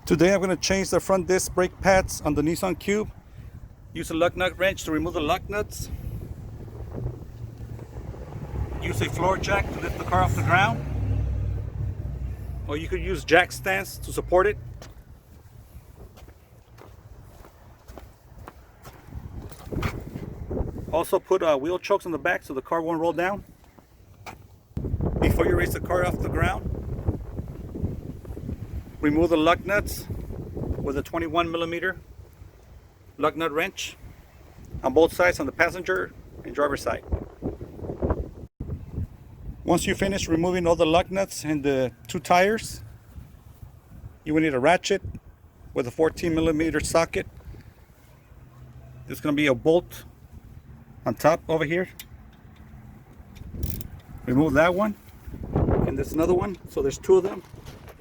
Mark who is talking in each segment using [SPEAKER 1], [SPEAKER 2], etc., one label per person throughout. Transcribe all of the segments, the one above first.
[SPEAKER 1] Today I'm going to change the front disc brake pads on the Nissan Cube. Use a lug nut wrench to remove the lug nuts. Use a floor jack to lift the car off the ground. Or you could use jack stands to support it. Also put wheel chokes on the back so the car won't roll down. Before you raise the car off the ground, remove the lug nuts with a 21mm lug nut wrench on both sides, on the passenger and driver side. Once you finish removing all the lug nuts and the two tires, you will need a ratchet with a 14mm socket. There's going to be a bolt on top over here. Remove that one, and there's another one, so there's two of them.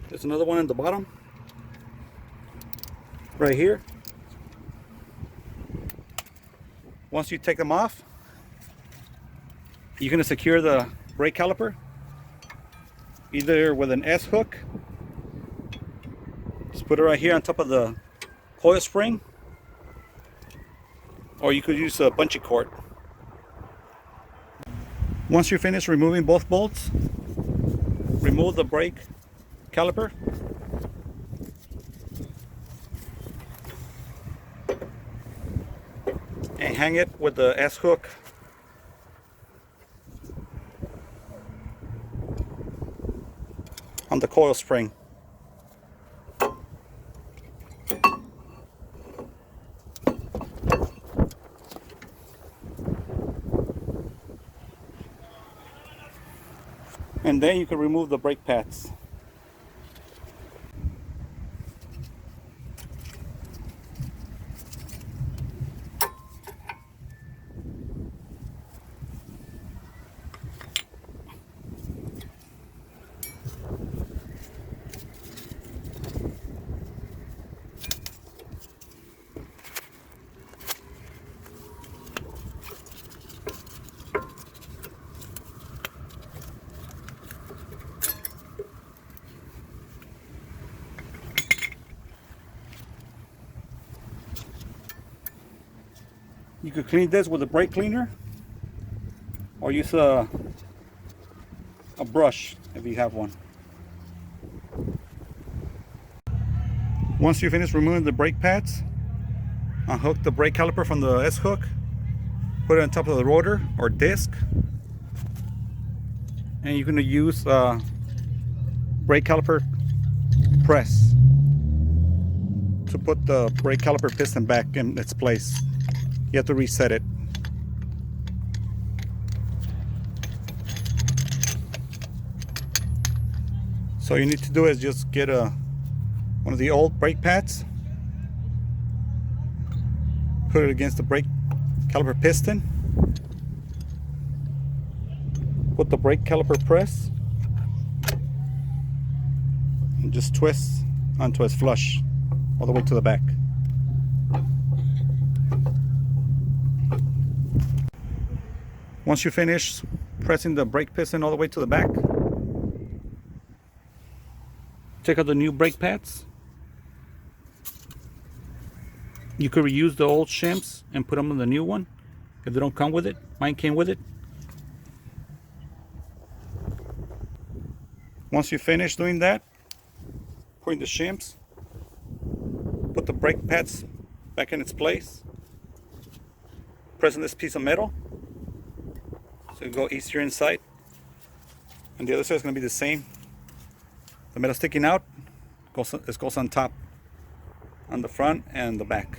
[SPEAKER 1] There's another one in the bottom right here. Once you take them off, you're going to secure the brake caliper either with an S hook. Just put it right here on top of the coil spring, or you could use a bungee cord. Once you're finished removing both bolts, remove the brake caliper. And hang it with the S hook on the coil spring. And then you can remove the brake pads. You could clean this with a brake cleaner, or use a brush if you have one. Once you finish removing the brake pads, unhook the brake caliper from the S hook, put it on top of the rotor or disc, and you're going to use brake caliper press to put the brake caliper piston back in its place. You have to reset it. So you need to do is just get one of the old brake pads, put it against the brake caliper piston, put the brake caliper press, and just twist until it's flush all the way to the back. Once you finish pressing the brake piston all the way to the back, take out the new brake pads. You could reuse the old shims and put them on the new one if they don't come with it. Mine came with it. Once you finish doing that, putting the shims, put the brake pads back in its place, pressing this piece of metal so you go easier inside, and the other side is going to be the same. The metal sticking out goes on top, on the front and the back.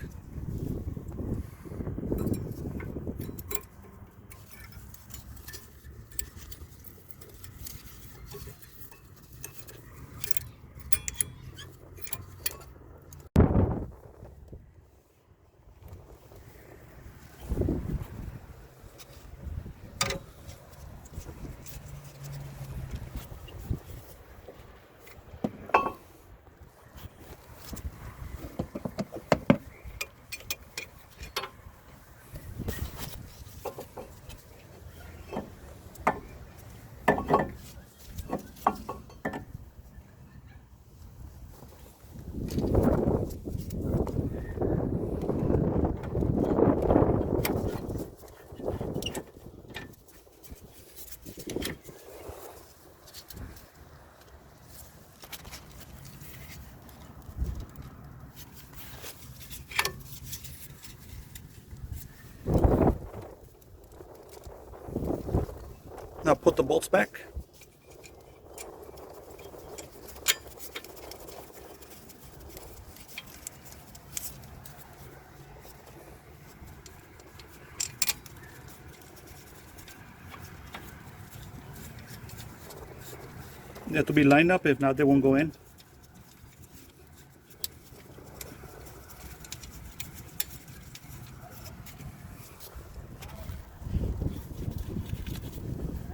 [SPEAKER 1] Now put the bolts back. They have to be lined up, if not they won't go in.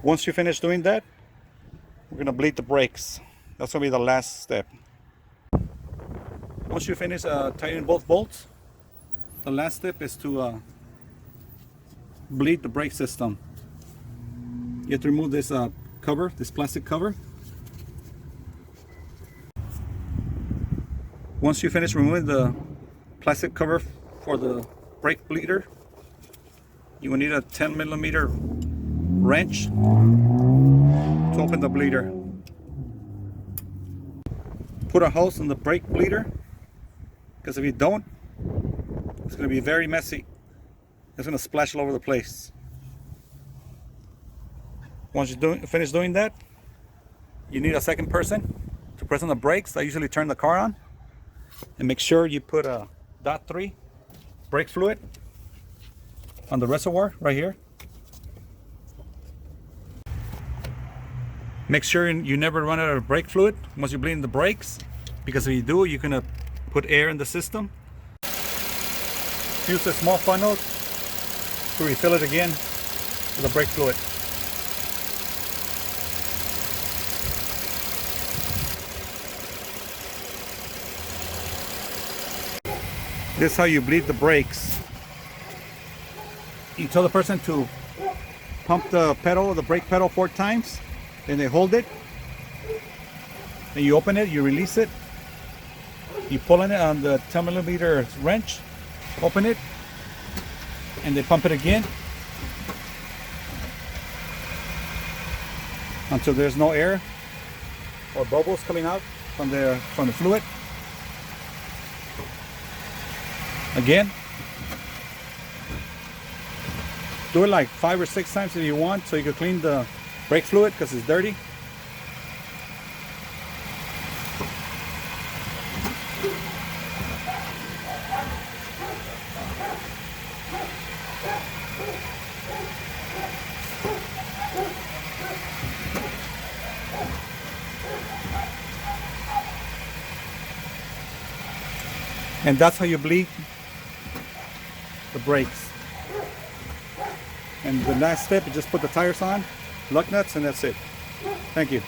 [SPEAKER 1] Once you finish doing that, we're going to bleed the brakes. That's going to be the last step. Once you finish tightening both bolts, the last step is to bleed the brake system. You have to remove this cover, this plastic cover. Once you finish removing the plastic cover for the brake bleeder, you will need a 10mm wrench to open the bleeder. Put a hose in the brake bleeder, because if you don't, it's going to be very messy. It's going to splash all over the place. Once you finish doing that, you need a second person to press on the brakes. I usually turn the car on, and make sure you put a .3 brake fluid on the reservoir right here. Make sure you never run out of brake fluid once you're bleeding the brakes, because if you do, you're gonna put air in the system. Use a small funnel to refill it again with the brake fluid. This is how you bleed the brakes. You tell the person to pump the pedal, the brake pedal 4 times. Then they hold it. Then you open it, you release it. You pull in it on the 10mm wrench, open it, and they pump it again until there's no air or bubbles coming out from the fluid. Again. Do it like 5 or 6 times if you want, so you can clean the brake fluid because it's dirty. And that's how you bleed the brakes. And the last step is just put the tires on, lug nuts, and that's it. Thank you.